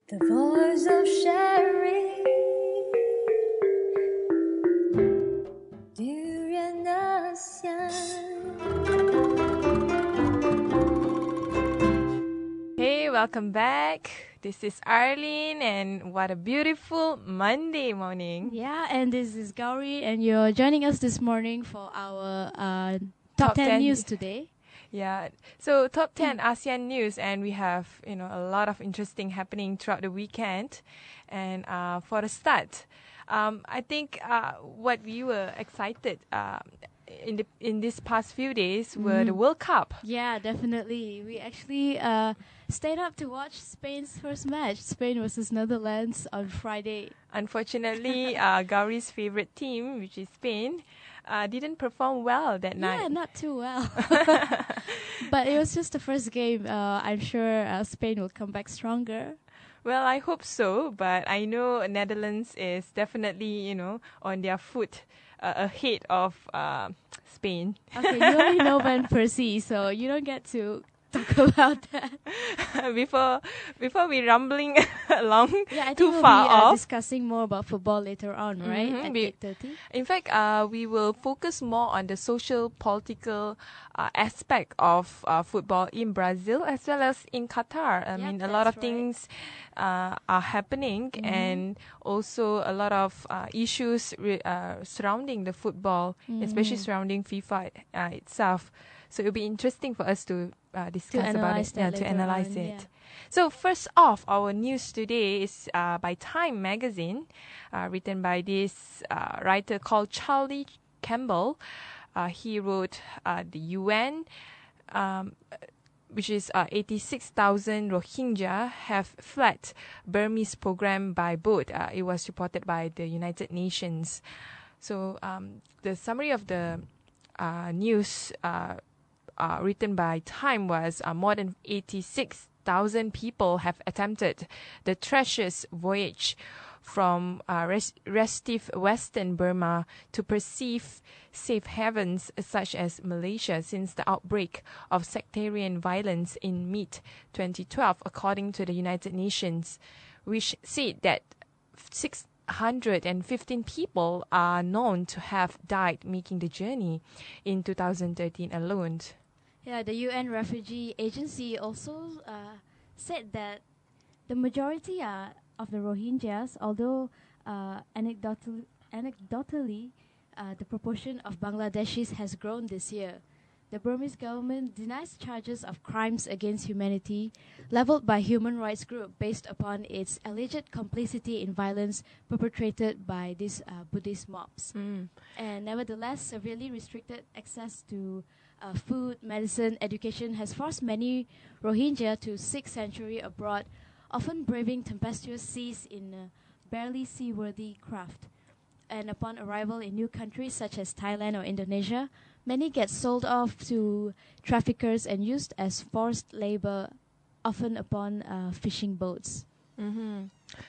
The voice of sharing during ASEAN. Hey, welcome back. This is Arlene, and what a beautiful Monday morning. Yeah, and this is Gowri, and you're joining us this morning for our top 10 news today. Yeah, so top 10 ASEAN news, and we have, a lot of interesting happening throughout the weekend. And for the start, I think what we were excited in these past few days were the World Cup. Yeah, definitely. We actually stayed up to watch Spain's first match, Spain versus Netherlands, on Friday. Unfortunately, Gowri's favorite team, which is Spain, didn't perform well that night. Yeah, not too well. But it was just the first game. I'm sure Spain will come back stronger. Well, I hope so, but I know Netherlands is definitely, on their foot ahead of Spain. Okay, you only know Van Persie, so you don't get to talk about that. before we rumbling along Yeah, I think too we'll far be off. discussing more about football later on, right? At 8:30. In fact, we will focus more on the social, political aspect of football in Brazil as well as in Qatar. I mean, a lot of that's right. things are happening, and also a lot of issues surrounding the football, especially surrounding FIFA itself. So it'll be interesting for us to discuss about it, to analyze it. Yeah. So first off, our news today is by Time magazine, written by this writer called Charlie Campbell. He wrote the UN, which is 86,000 Rohingya have fled Burmese program by boat. It was reported by the United Nations. So the summary of the news written by Time was more than 86,000 people have attempted the treacherous voyage from restive Western Burma to perceive safe havens such as Malaysia since the outbreak of sectarian violence in mid-2012, according to the United Nations, which said that 615 people are known to have died making the journey in 2013 alone. Yeah, the UN Refugee Agency also said that the majority of the Rohingyas, although anecdotally the proportion of Bangladeshis has grown this year. The Burmese government denies charges of crimes against humanity leveled by human rights group based upon its alleged complicity in violence perpetrated by these Buddhist mobs. And nevertheless, severely restricted access to food, medicine, education has forced many Rohingya to seek sanctuary abroad, often braving tempestuous seas in barely seaworthy craft. And upon arrival in new countries such as Thailand or Indonesia, many get sold off to traffickers and used as forced labor, often upon fishing boats.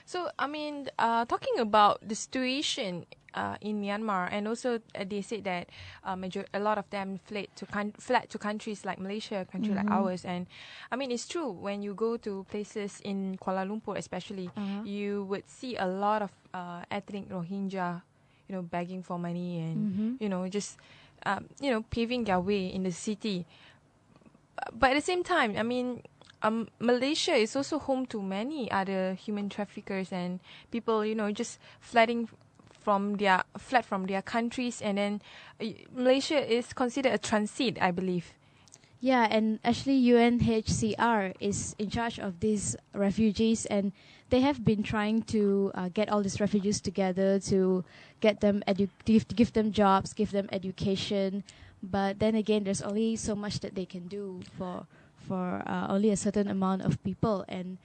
So, I mean, talking about the situation in Myanmar, and also they said that a lot of them fled to countries like Malaysia, a country like ours. And I mean, it's true, when you go to places in Kuala Lumpur especially, you would see a lot of ethnic Rohingya, begging for money and, just, paving their way in the city. But at the same time, I mean, Malaysia is also home to many other human traffickers and people, just fled from their countries, and then Malaysia is considered a transit, I believe. Yeah, and actually UNHCR is in charge of these refugees, and they have been trying to get all these refugees together to get them give them jobs, give them education. But then again, there's only so much that they can do for only a certain amount of people, and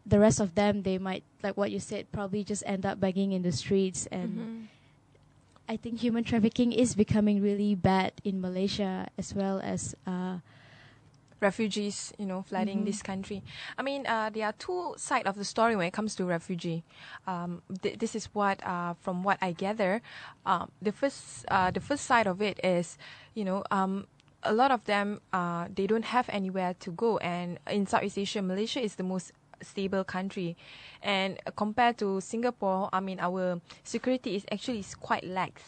the rest of them, they might, like what you said, probably just end up begging in the streets. And I think human trafficking is becoming really bad in Malaysia as well as refugees, flooding this country. I mean, there are two sides of the story when it comes to refugee. This is what, from what I gather, the first side of it is, a lot of them, they don't have anywhere to go. And in Southeast Asia, Malaysia is the most stable country. And compared to Singapore, I mean, our security is actually quite lax.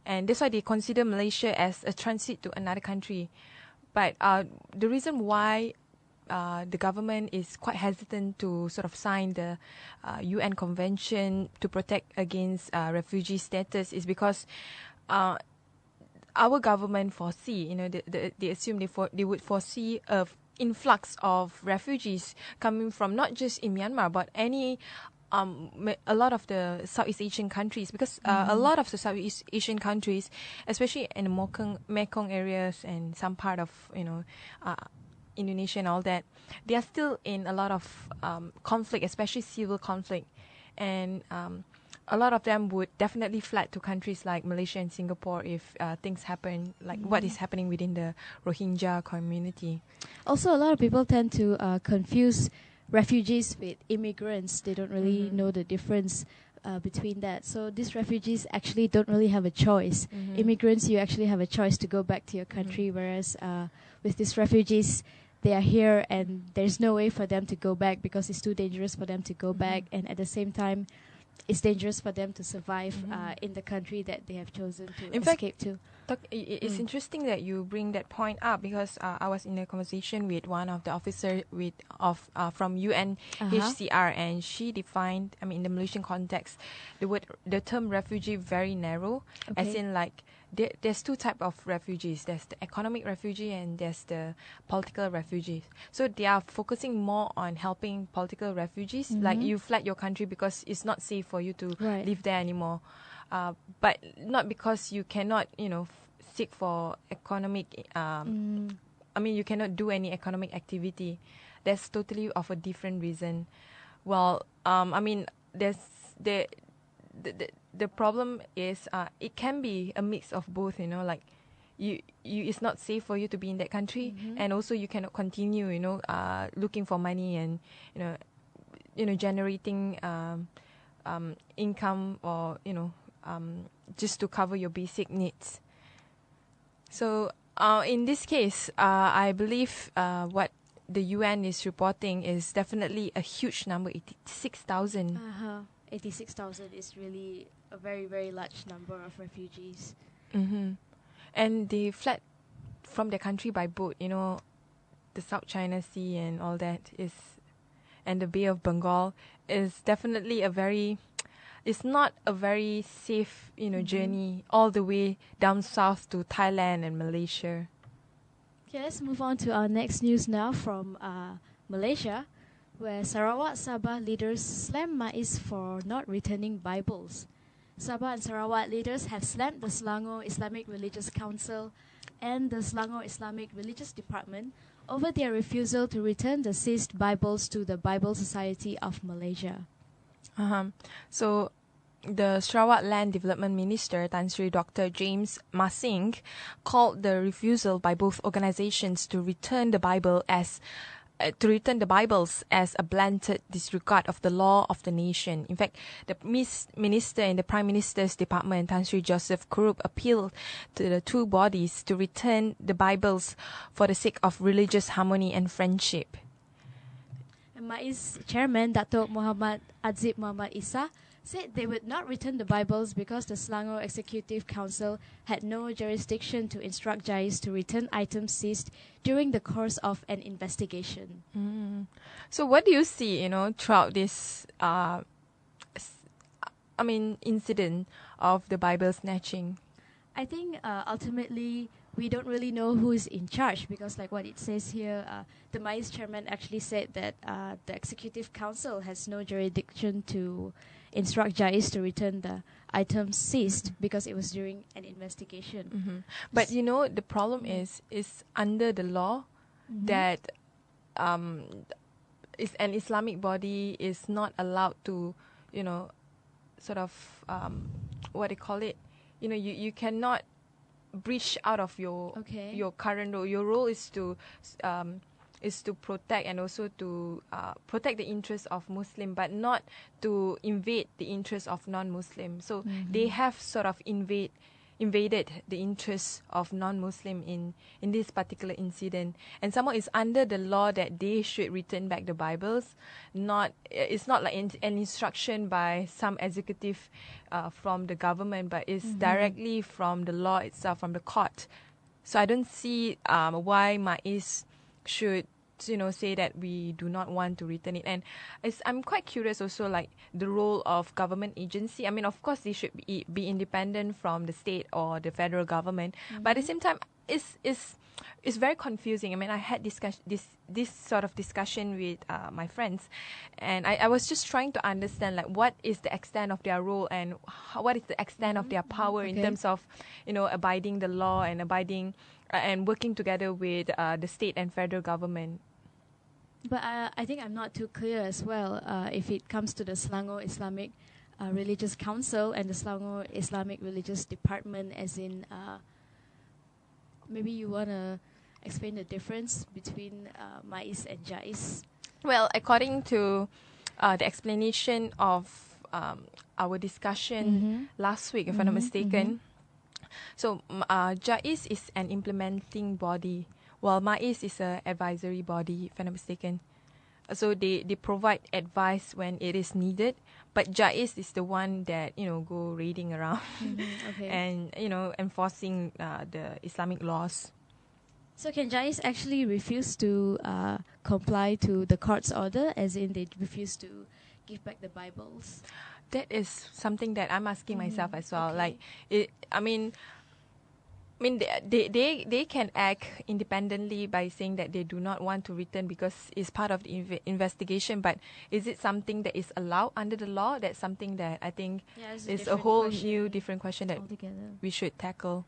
And that's why they consider Malaysia as a transit to another country. But the reason why the government is quite hesitant to sort of sign the UN Convention to protect against refugee status is because our government foresee, they assume they would foresee a influx of refugees coming from not just in Myanmar but any a lot of the Southeast Asian countries, because a lot of the Southeast Asian countries, especially in the Mekong areas and some part of Indonesia and all that, they are still in a lot of conflict, especially civil conflict, and a lot of them would definitely fly to countries like Malaysia and Singapore if things happen like what is happening within the Rohingya community. Also, a lot of people tend to confuse refugees with immigrants. They don't really know the difference between that. So these refugees actually don't really have a choice. Immigrants, you actually have a choice to go back to your country, whereas with these refugees, they are here and there's no way for them to go back because it's too dangerous for them to go back, and at the same time it's dangerous for them to survive in the country that they have chosen to escape to. It's interesting that you bring that point up, because I was in a conversation with one of the officers from UNHCR, and she defined, I mean, in the Malaysian context, the term refugee very narrow, as in like there's two types of refugees. There's the economic refugee and there's the political refugees. So they are focusing more on helping political refugees, like you fled your country because it's not safe for you to live there anymore. But not because you cannot, seek for economic. I mean, you cannot do any economic activity. That's totally of a different reason. Well, I mean, there's the problem is it can be a mix of both. Like you it's not safe for you to be in that country, and also you cannot continue, looking for money and generating income or just to cover your basic needs. So in this case, I believe what the UN is reporting is definitely a huge number, 86,000. 86,000 is really a very, very large number of refugees. And they fled from their country by boat, the South China Sea and all that and the Bay of Bengal is definitely it's not a very safe, journey all the way down south to Thailand and Malaysia. Okay, let's move on to our next news now from Malaysia, where Sarawak Sabah leaders slam MAIS for not returning Bibles. Sabah and Sarawak leaders have slammed the Selangor Islamic Religious Council and the Selangor Islamic Religious Department over their refusal to return the seized Bibles to the Bible Society of Malaysia. So the Sarawak Land Development Minister, Tan Sri Dr. James Masing, called the refusal by both organizations to return the Bibles as a blatant disregard of the law of the nation. In fact, the Minister in the Prime Minister's Department, Tan Sri Joseph Kurup, appealed to the two bodies to return the Bibles for the sake of religious harmony and friendship. MAIS Chairman Dato' Muhammad Adzib Muhammad Isa said they would not return the Bibles because the Selangor Executive Council had no jurisdiction to instruct JAIS to return items seized during the course of an investigation. So what do you see, throughout this, incident of the Bible snatching? I think ultimately we don't really know who is in charge, because like what it says here, the MAIS chairman actually said that the Executive Council has no jurisdiction to instruct JAIS to return the items seized because it was during an investigation. But the problem is under the law that is an Islamic body is not allowed to, sort of what they call it. You cannot breach out of your current role. Your role is to protect and also to protect the interests of Muslim, but not to invade the interests of non-Muslim. So they have sort of invade invaded the interests of non-Muslim in this particular incident. And someone is under the law that they should return back the Bibles. It's not like an instruction by some executive from the government, but it's directly from the law itself, from the court. So I don't see why MAIS should say that we do not want to return it. And I'm quite curious also, like the role of government agency. I mean, of course, they should be independent from the state or the federal government, but at the same time, it's very confusing. I mean, I had this sort of discussion with my friends, and I was just trying to understand like what is the extent of their role and what is the extent of their power in terms of abiding the law and abiding and working together with the state and federal government. But I think I'm not too clear as well if it comes to the Selangor Islamic Religious Council and the Selangor Islamic Religious Department, as in maybe you want to explain the difference between MAIS and JAIS? Well, according to the explanation of our discussion last week, if I'm not mistaken, so JAIS is an implementing body, while MAIS is an advisory body, if I'm not mistaken. So they provide advice when it is needed, but JAIS is the one that go raiding around and enforcing the Islamic laws. So can JAIS actually refuse to comply to the court's order, as in they refuse to give back the Bibles? That is something that I'm asking myself as well. Okay. Like, I mean, they can act independently by saying that they do not want to return because it's part of the investigation. But is it something that is allowed under the law? That's something that I think is a whole new different question that altogether we should tackle.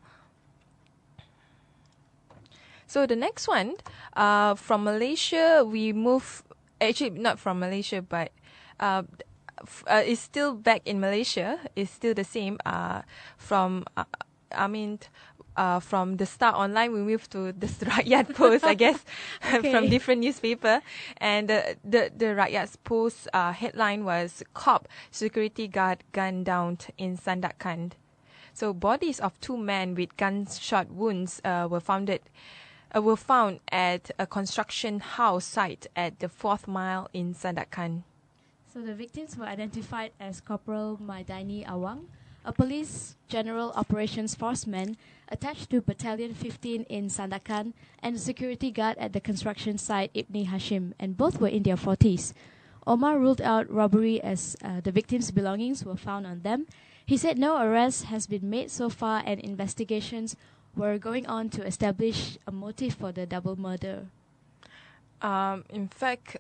So the next one, from Malaysia, we move. Actually, not from Malaysia, but it's still back in Malaysia. It's still the same. From the Star Online, we moved to the Rakyat Post, I guess, from different newspaper. And the Rakyat Post headline was "Cop Security Guard Gunned Down in Sandakan." So bodies of two men with gunshot wounds were found at a construction house site at the 4th mile in Sandakan. So the victims were identified as Corporal Maidani Awang, a police general operations forceman attached to Battalion 15 in Sandakan, and a security guard at the construction site Ibni Hashim, and both were in their 40s. Omar ruled out robbery as the victims' belongings were found on them. He said no arrest has been made so far, and investigations were going on to establish a motive for the double murder. In fact,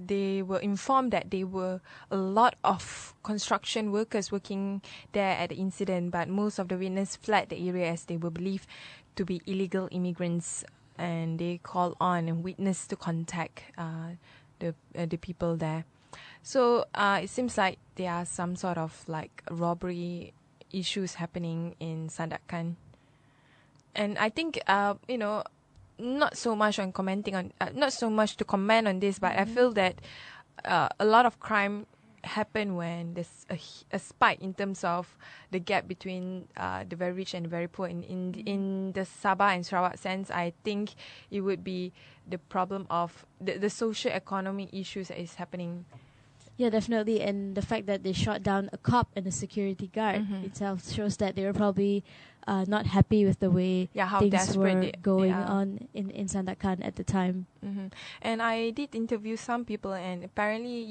they were informed that there were a lot of construction workers working there at the incident, but most of the witnesses fled the area as they were believed to be illegal immigrants, and they called on witnesses to contact the people there. So it seems like there are some sort of like robbery issues happening in Sandakan. And I think, not so much to comment on this, but I feel that a lot of crime happen when there's a spike in terms of the gap between the very rich and the very poor. In the Sabah and Sarawak sense, I think it would be the problem of the social economic issues that is happening. Yeah, definitely. And the fact that they shot down a cop and a security guard itself shows that they were probably not happy with the way things were going on in Sandakan at the time. And I did interview some people, and apparently,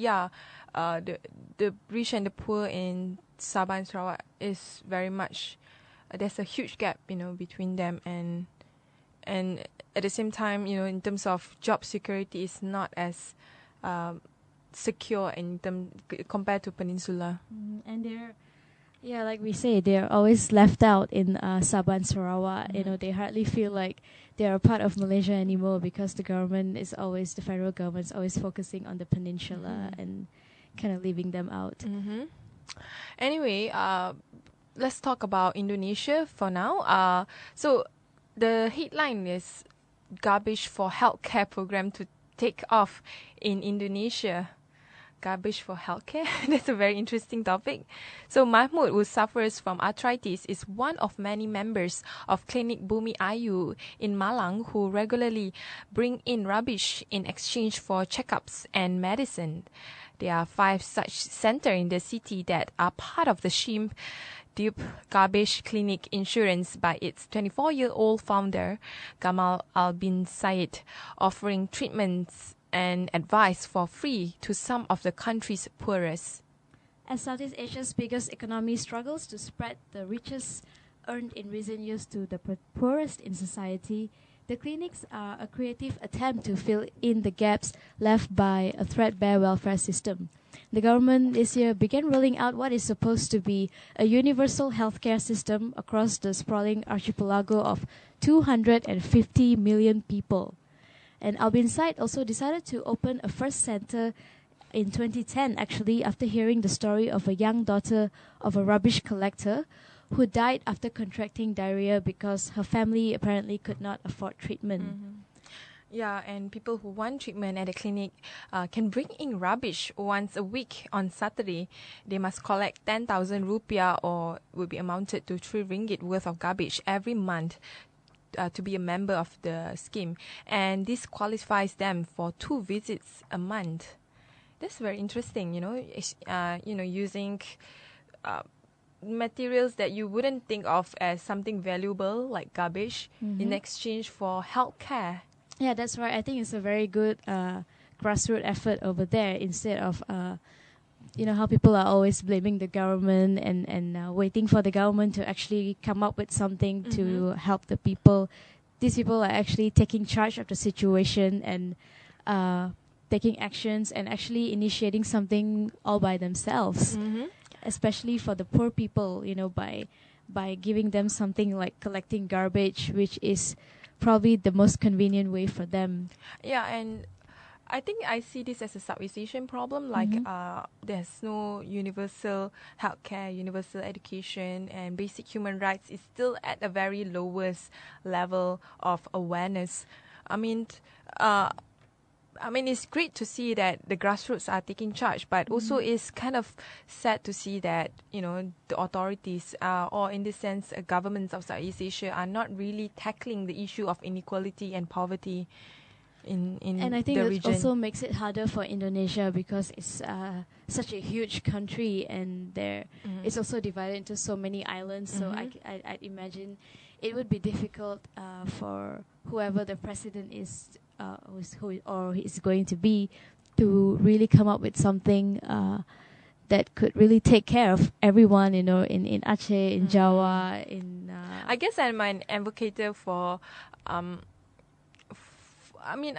the rich and the poor in Sabah and Sarawak is very much, there's a huge gap, between them, and at the same time, in terms of job security, is not as secure compared to Peninsula. And like we say, they're always left out in Sabah and Sarawak. They hardly feel like they're a part of Malaysia anymore because the federal government is always focusing on the Peninsula and kind of leaving them out. Anyway, let's talk about Indonesia for now. So the headline is "Garbage for Healthcare Program to Take Off in Indonesia." garbage for healthcare? That's a very interesting topic. So Mahmoud, who suffers from arthritis, is one of many members of Clinic Bumi Ayu in Malang who regularly bring in rubbish in exchange for checkups and medicine. There are 5 such centers in the city that are part of the Shimp Dupe Garbage Clinic Insurance by its 24-year-old founder, Gamal Al Bin Said, offering treatments and advice for free to some of the country's poorest. As Southeast Asia's biggest economy struggles to spread the riches earned in recent years to the poorest in society, the clinics are a creative attempt to fill in the gaps left by a threadbare welfare system. The government this year began rolling out what is supposed to be a universal healthcare system across the sprawling archipelago of 250 million people. And Albin Said also decided to open a first center in 2010, actually, after hearing the story of a young daughter of a rubbish collector who died after contracting diarrhea because her family apparently could not afford treatment. Mm-hmm. Yeah, and people who want treatment at the clinic can bring in rubbish once a week on Saturday. They must collect 10,000 rupiah, or will be amounted to 3 ringgit worth of garbage every month to be a member of the scheme. And this qualifies them for 2 visits a month. That's very interesting, using materials that you wouldn't think of as something valuable, like garbage, in exchange for healthcare. Yeah, that's right. I think it's a very good grassroots effort over there, instead of how people are always blaming the government and waiting for the government to actually come up with something to help the people. These people are actually taking charge of the situation and taking actions and actually initiating something all by themselves. Especially for the poor people, by giving them something like collecting garbage, which is probably the most convenient way for them. Yeah, and I think I see this as a Southeast Asian problem. Like, there's no universal healthcare, universal education, and basic human rights is still at the very lowest level of awareness. It's great to see that the grassroots are taking charge, but also it's kind of sad to see that, the authorities, or in this sense, governments of Southeast Asia are not really tackling the issue of inequality and poverty in and I think the that region. also makes it harder for Indonesia, because it's such a huge country, and it's also divided into so many islands. So I'd imagine it would be difficult for whoever the president is, who is going to be, to really come up with something that could really take care of everyone, in Aceh, in Java, in. I guess I'm an advocate for. I'm an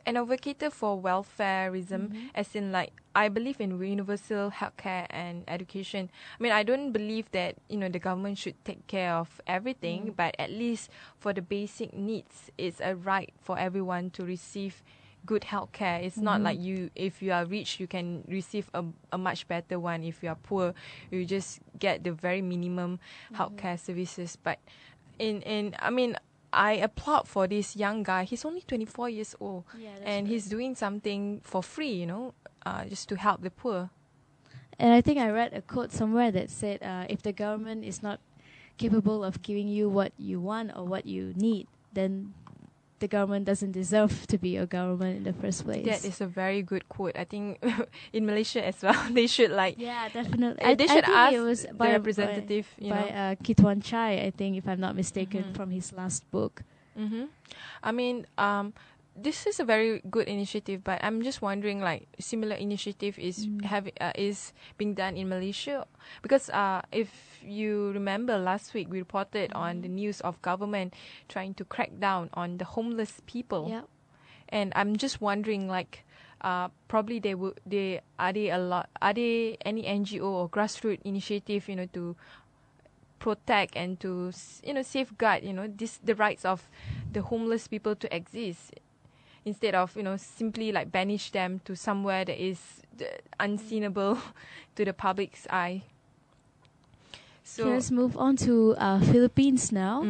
advocate for welfareism, as in, like, I believe in universal healthcare and education. I don't believe that, the government should take care of everything, but at least for the basic needs, it's a right for everyone to receive good healthcare. It's not like if you are rich, you can receive a much better one. If you are poor, you just get the very minimum healthcare services. But I applaud for this young guy. He's only 24 years old, and he's doing something for free, just to help the poor. And I think I read a quote somewhere that said, if the government is not capable of giving you what you want or what you need, then the government doesn't deserve to be a government in the first place. That is a very good quote. I think in Malaysia as well, they should definitely. They should ask it was the representative, by Kitwan Chai, I think, if I'm not mistaken, from his last book. This is a very good initiative, but I'm just wondering, like, similar initiative is being done in Malaysia, because if you remember last week, we reported on the news of government trying to crack down on the homeless people, and I'm just wondering, like, probably are there any NGO or grassroots initiative, to protect and to safeguard the rights of the homeless people to exist, instead of simply like banish them to somewhere that is unseenable to the public's eye. So let's move on to Philippines now.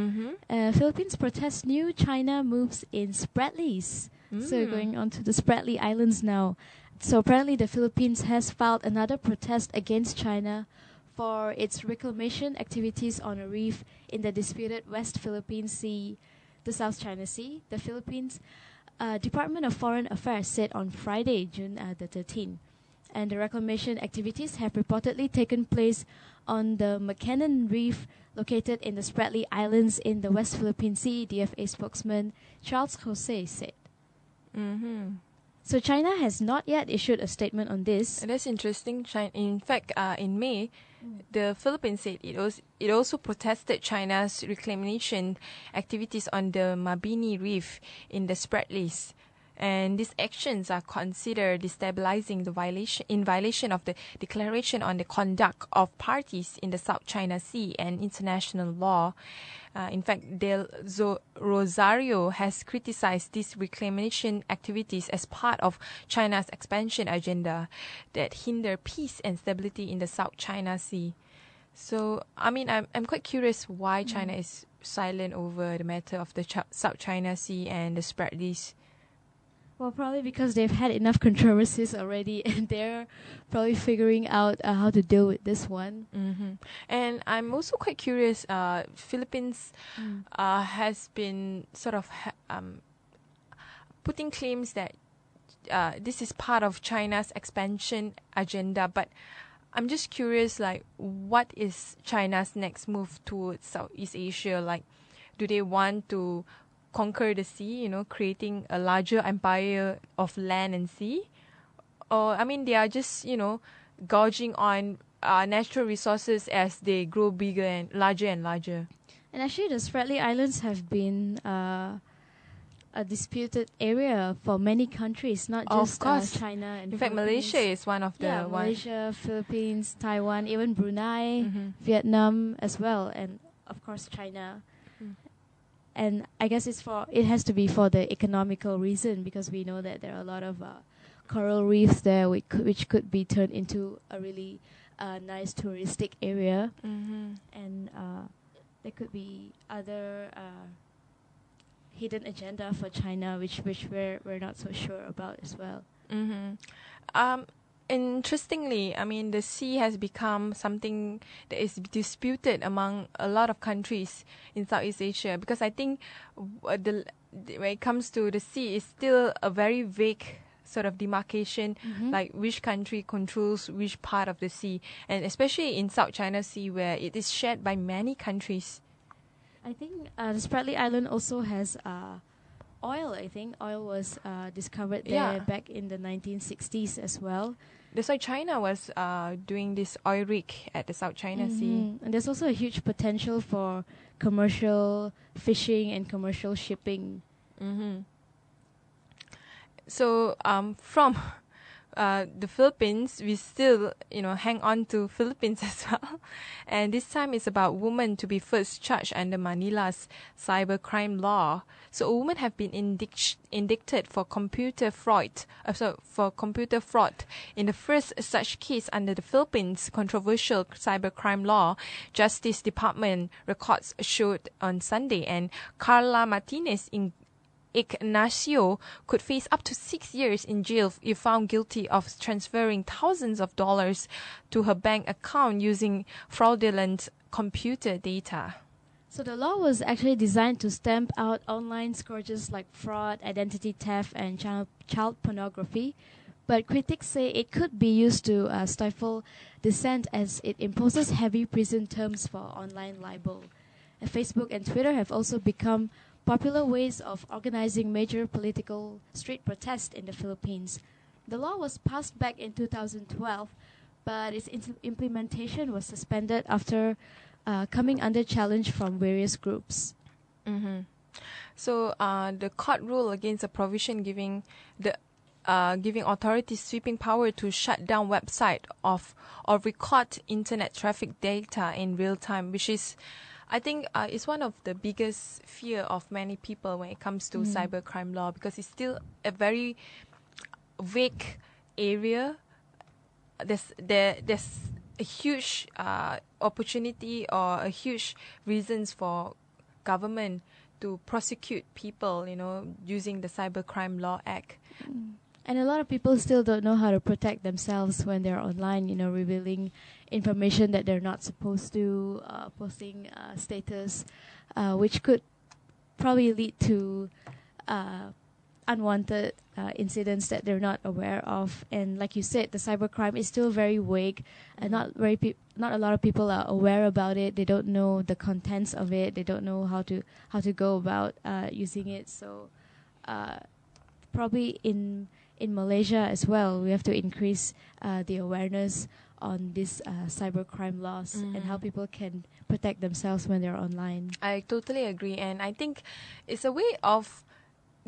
Philippines protests new China moves in Spratleys. So we're going on to the Spratly Islands now. So apparently the Philippines has filed another protest against China for its reclamation activities on a reef in the disputed West Philippine Sea, the South China Sea. The Philippines Department of Foreign Affairs said on Friday, June the 13th. And the reclamation activities have reportedly taken place on the McKinnon Reef located in the Spratly Islands in the West Philippine Sea, DFA spokesman Charles Jose said. Mm-hmm. So China has not yet issued a statement on this. And that's interesting. In fact, in May, the Philippines said it also protested China's reclamation activities on the Mabini Reef in the Spratlys. And these actions are considered destabilizing in violation of the Declaration on the Conduct of Parties in the South China Sea and international law. In fact, Del Rosario has criticized these reclamation activities as part of China's expansion agenda that hinder peace and stability in the South China Sea. So, I mean, I'm quite curious why China is silent over the matter of the South China Sea and the Spratlys. Well, probably because they've had enough controversies already, and they're probably figuring out how to deal with this one. Mm-hmm. And I'm also quite curious. Philippines has been sort of putting claims that this is part of China's expansion agenda, but I'm just curious, like, what is China's next move towards Southeast Asia? Like, do they want to conquer the sea, creating a larger empire of land and sea? Or, I mean, they are just, gouging on natural resources as they grow bigger and larger and larger. And actually, the Spratly Islands have been a disputed area for many countries, not just China and in fact, Malaysia is one of the Malaysia, Philippines, Taiwan, even Brunei, Vietnam as well, and of course China. And I guess it has to be for the economical reason, because we know that there are a lot of coral reefs there which could be turned into a really nice touristic area. And there could be other hidden agenda for China which we're not so sure about as well. Interestingly, I mean, the sea has become something that is disputed among a lot of countries in Southeast Asia, because I think when it comes to the sea, it's still a very vague sort of demarcation, like which country controls which part of the sea, and especially in South China Sea, where it is shared by many countries. I think the Spratly Island also has oil. I think oil was discovered there back in the 1960s as well. That's why China was doing this oil rig at the South China Sea. And there's also a huge potential for commercial fishing and commercial shipping. So from the Philippines, we still, hang on to Philippines as well. And this time it's about women to be first charged under Manila's cybercrime law. So a woman have been indicted for computer fraud. In the first such case under the Philippines controversial cybercrime law, Justice Department records showed on Sunday, and Carla Martinez Ignacio could face up to 6 years in jail if found guilty of transferring thousands of dollars to her bank account using fraudulent computer data. So the law was actually designed to stamp out online scourges like fraud, identity theft, and child pornography. But critics say it could be used to stifle dissent, as it imposes heavy prison terms for online libel. And Facebook and Twitter have also become popular ways of organizing major political street protests in the Philippines. The law was passed back in 2012, but its implementation was suspended after coming under challenge from various groups. So the court ruled against a provision giving authorities sweeping power to shut down website or record internet traffic data in real time, which is, I think, it's one of the biggest fear of many people when it comes to cybercrime law, because it's still a very vague area. There's a huge opportunity or a huge reasons for government to prosecute people, using the Cybercrime Law Act. And a lot of people still don't know how to protect themselves when they're online, revealing information that they're not supposed to, posting status, which could probably lead to unwanted incidents that they're not aware of. And like you said, the cybercrime is still very vague, and not a lot of people are aware about it. They don't know the contents of it. They don't know how to go about using it. So probably in Malaysia as well, we have to increase the awareness on these cybercrime laws and how people can protect themselves when they're online. I totally agree, and I think it's a way of,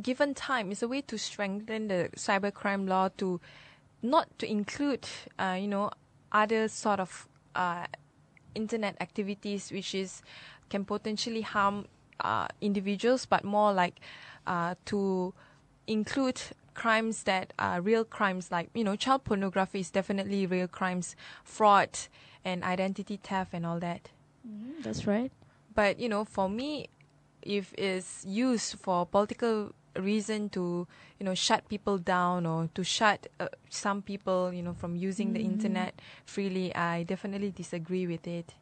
given time, it's a way to strengthen the cybercrime law to not to include, other sort of internet activities which can potentially harm individuals, but more like to include crimes that are real crimes, like child pornography is definitely real crimes, fraud and identity theft and all that. That's right. But for me, if it's used for political reason to shut people down or to shut some people from using the internet freely, I definitely disagree with it.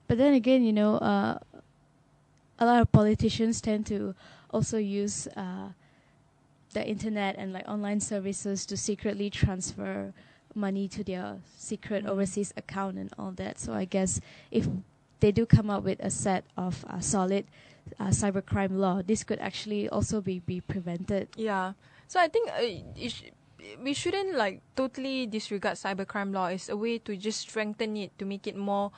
But then again, a lot of politicians tend to also use the internet and like online services to secretly transfer money to their secret overseas account and all that. So I guess if they do come up with a set of solid cybercrime law, this could actually also be prevented. Yeah. So I think we shouldn't like totally disregard cybercrime law. It's a way to just strengthen it, to make it more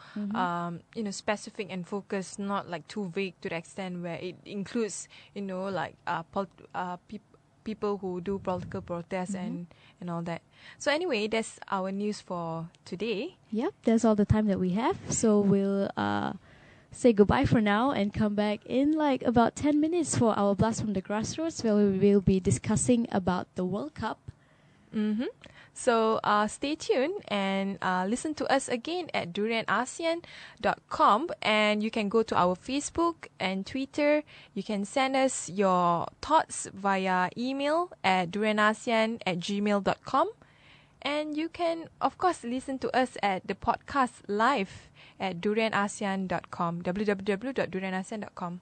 specific and focused, not like too vague to the extent where it includes people who do political protests and all that. So anyway, that's our news for today. Yep, that's all the time that we have. So we'll say goodbye for now and come back in like about 10 minutes for our Blast from the Grassroots, where we will be discussing about the World Cup. So stay tuned and listen to us again at durianasean.com, and you can go to our Facebook and Twitter. You can send us your thoughts via email at durianasean@gmail.com, and you can of course listen to us at the podcast live at durianasean.com, www.durianasean.com.